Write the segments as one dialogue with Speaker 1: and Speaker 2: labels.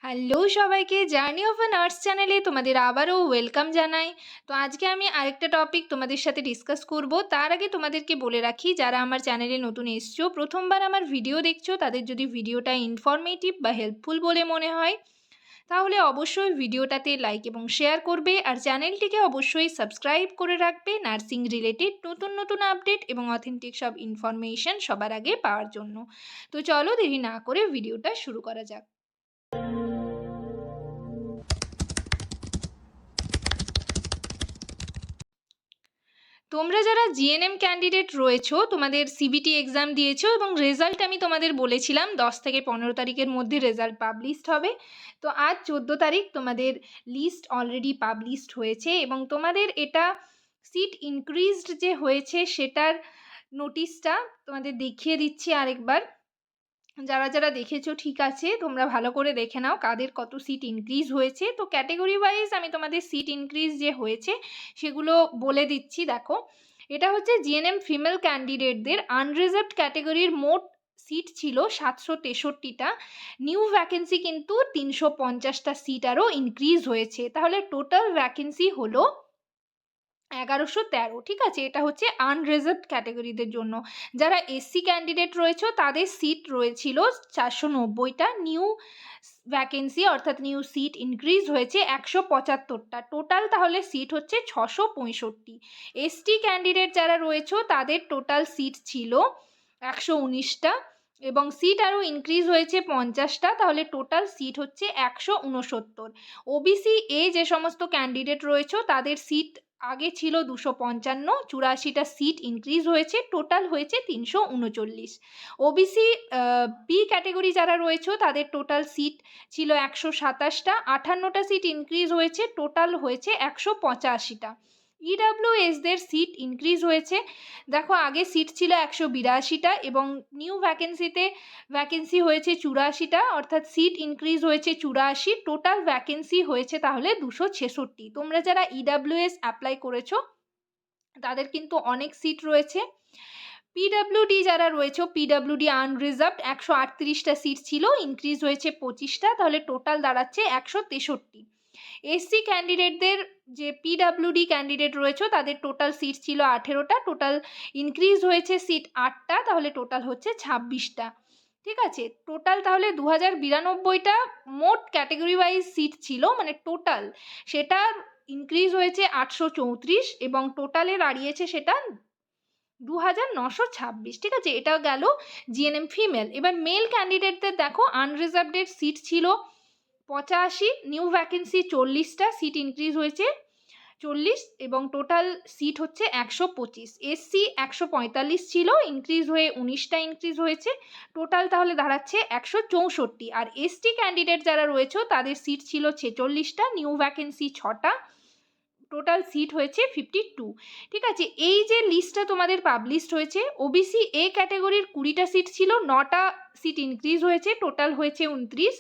Speaker 1: Hello সবাইকে, journey of a nurse চ্যানেলে তোমাদের আবারও ওয়েলকাম জানাই। তো আজকে আমি আরেকটা টপিক তোমাদের সাথে ডিসকাস করব। তার আগে তোমাদেরকে বলে রাখি, যারা আমার চ্যানেলে নতুন এসছো, প্রথমবার আমার ভিডিও দেখছো, তাদের যদি ভিডিওটা ইনফরমেটিভ বা হেল্পফুল বলে মনে হয় তাহলে অবশ্যই ভিডিওটাতে লাইক এবং শেয়ার করবে, আর চ্যানেলটিকে অবশ্যই সাবস্ক্রাইব করে রাখবে নার্সিং রিলেটেড নতুন নতুন আপডেট এবং অথেন্টিক সব ইনফরমেশন সবার আগে পাওয়ার জন্য। তো চলো দেরি না করে ভিডিওটা শুরু করা যাক। তোমরা যারা জিএনএম ক্যান্ডিডেট রয়েছো, তোমাদের সিবিটি এক্সাম দিয়েছো এবং রেজাল্ট আমি তোমাদের বলেছিলাম 10 থেকে 15 তারিখের মধ্যে রেজাল্ট পাবলিশড হবে। তো আজ 14 তারিখ, তোমাদের লিস্ট অলরেডি পাবলিশড হয়েছে এবং তোমাদের এটা সিট ইনক্রিজড যে হয়েছে সেটার নোটিশটা তোমাদের দেখিয়ে দিচ্ছি আরেকবার। যারা যারা দেখেছো ঠিক আছে, তোমরা ভালো করে দেখে নাও কাদের কত সিট ইনক্রিজ হয়েছে। তো ক্যাটেগরি ওয়াইজ আমি তোমাদের সিট ইনক্রিজ যে হয়েছে সেগুলো বলে দিচ্ছি। দেখো, এটা হচ্ছে জিএনএম ফিমেল ক্যান্ডিডেটদের আনরিজার্ভড ক্যাটেগরির মোট সিট ছিল 763টা, নিউ ভ্যাকেন্সি কিন্তু 350টা সিট আরও ইনক্রিজ হয়েছে। তাহলে টোটাল ভ্যাকেন্সি হলো 1113। ঠিক আছে, এটা হচ্ছে আনরিজার্ভড ক্যাটাগরিদের জন্য। যারা এসসি ক্যান্ডিডেট রয়েছে তাদের সিট রয়েছিল 490টা, নিউ ভ্যাকেন্সি অর্থাৎ নিউ সিট ইনক্রিজ হয়েছে 175টা, টোটাল তাহলে সিট হচ্ছে 665। এসটি ক্যান্ডিডেট যারা রয়েছে তাদের টোটাল সিট ছিল 119টা এবং সিট আরও ইনক্রিজ হয়েছে 50টা, তাহলে টোটাল সিট হচ্ছে 169। ওবিসি এ যে সমস্ত ক্যান্ডিডেট রয়েছে তাদের সিট আগে ছিল 255, 84টা সিট ইনক্রিজ হয়েছে, টোটাল হয়েছে 339। ওবিসি বি ক্যাটেগরি যারা রয়েছে তাদের টোটাল সিট ছিল 127টা, 58টা সিট ইনক্রিজ হয়েছে, টোটাল হয়েছে 185টা। ইডাব্লিউএসদের সিট ইনক্রিজ হয়েছে। দেখো, আগে সিট ছিল 182টা এবং নিউ ভ্যাকেন্সি হয়েছে 84টা, অর্থাৎ সিট ইনক্রিজ হয়েছে 84, টোটাল ভ্যাকেন্সি হয়েছে তাহলে 266। তোমরা যারা ইডাব্লিউএস অ্যাপ্লাই করেছো তাদের কিন্তু অনেক সিট রয়েছে। পিডাব্লিউডি যারা রয়েছে, পিডাব্লিউডি আনরিজার্ভড 138টা সিট ছিল, ইনক্রিজ হয়েছে 25টা, তাহলে টোটাল দাঁড়াচ্ছে 163। এসসি ক্যান্ডিডেটদের যে পিডাব্লিউডি ক্যান্ডিডেট রয়েছে তাদের টোটাল সিট ছিল 18টা, টোটাল ইনক্রিজ হয়েছে সিট 8টা, তাহলে টোটাল হচ্ছে 26টা। ঠিক আছে, টোটাল তাহলে 2092টা মোট ক্যাটেগরি ওয়াইজ সিট ছিল, মানে টোটাল সেটা ইনক্রিজ হয়েছে 834 এবং টোটালে দাঁড়িয়েছে সেটা 2926। ঠিক আছে, এটা গেল জিএনএম ফিমেল। এবার মেল ক্যান্ডিডেটদের দেখো, আনরিজার্ভডের সিট ছিল 85, নিউ ভ্যাকেন্সি 40টা, সিট ইনক্রিজ হয়েছে 40 এবং টোটাল সিট হচ্ছে 125। এসসি 145 ছিল, ইনক্রিজ হয়ে 19টা ইনক্রিজ হয়েছে, টোটাল তাহলে দাঁড়াচ্ছে 164। আর এসটি ক্যান্ডিডেট যারা রয়েছে তাদের সিট ছিল 46টা, নিউ ভ্যাকেন্সি 6টা, টোটাল সিট হয়েছে 52। ঠিক আছে, এই যে লিস্টটা তোমাদের পাবলিশড হয়েছে, ওবিসি এ ক্যাটাগরির 20টা সিট ছিল, 9টা সিট ইনক্রিজ হয়েছে, টোটাল হয়েছে 29।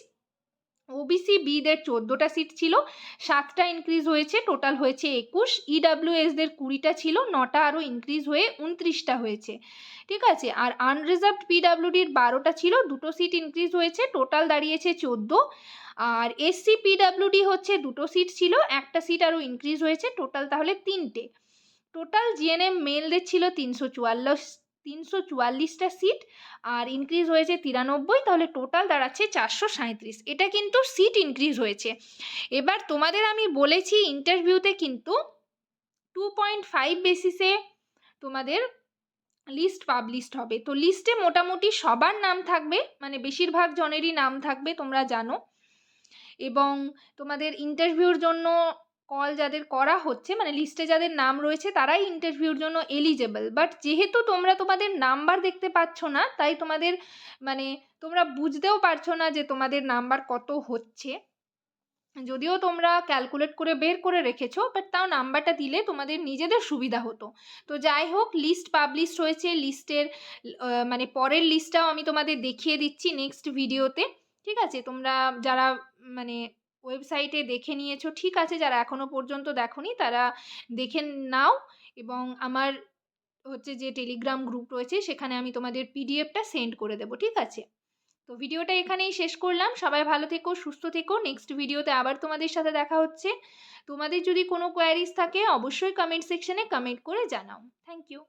Speaker 1: ওবিসি বিদের 14টা সিট ছিল, 7টা ইনক্রিজ হয়েছে, টোটাল হয়েছে 21। ইডাব্লিউএসদের 20টা ছিল, 9টা আরও ইনক্রিজ হয়ে 29টা হয়েছে। ঠিক আছে, আর আনরিজার্ভড পিডাব্লিউডির 12টা ছিল, 2টো সিট ইনক্রিজ হয়েছে, টোটাল দাঁড়িয়েছে 14। আর এসসি পিডাব্লিউডি হচ্ছে 2টো সিট ছিল, একটা সিট আরও ইনক্রিজ হয়েছে, টোটাল তাহলে 3টে। টোটাল জিএনএম মেলদের ছিল 344টা সিট আর ইনক্রিজ হয়েছে 93, তাহলে টোটাল দাঁড়াচ্ছে 437। এটা কিন্তু সিট ইনক্রিজ হয়েছে। এবার তোমাদের আমি বলেছি ইন্টারভিউতে কিন্তু 2.5 বেসিসে তোমাদের লিস্ট পাবলিশড হবে। তো লিস্টে মোটামুটি সবার নাম থাকবে, মানে বেশিরভাগ জনেরই নাম থাকবে, তোমরা জানো। এবং তোমাদের ইন্টারভিউর জন্য কল যাদের করা হচ্ছে, মানে লিস্টে যাদের নাম রয়েছে তারাই ইন্টারভিউর জন্য এলিজেবল। বাট যেহেতু তোমরা তোমাদের নাম্বার দেখতে পাচ্ছ না, তাই তোমাদের মানে তোমরা বুঝতেও পারছো না যে তোমাদের নাম্বার কত হচ্ছে, যদিও তোমরা ক্যালকুলেট করে বের করে রেখেছো, বাট তাও নাম্বারটা দিলে তোমাদের নিজেদের সুবিধা হতো। তো যাই হোক, লিস্ট পাবলিশ হয়েছে, লিস্টের মানে পরের লিস্টটাও আমি তোমাদের দেখিয়ে দিচ্ছি নেক্সট ভিডিওতে। ঠিক আছে, তোমরা যারা মানে ওয়েবসাইটে দেখে নিয়েছো ঠিক আছে, যারা এখনো পর্যন্ত দেখোনি তারা দেখে নাও। এবং আমার হচ্ছে যে টেলিগ্রাম গ্রুপ রয়েছে সেখানে আমি তোমাদের পিডিএফটা সেন্ড করে দেবো। ঠিক আছে, তো তো ভিডিওটা এখানেই শেষ করলাম। সবাই ভালো থেকো, সুস্থ থেকো। নেক্সট ভিডিওতে আবার তোমাদের সাথে দেখা হচ্ছে। তোমাদের যদি কোনো কোয়ারিজ থাকে অবশ্যই কমেন্ট সেকশনে কমেন্ট করে জানাও। Thank you.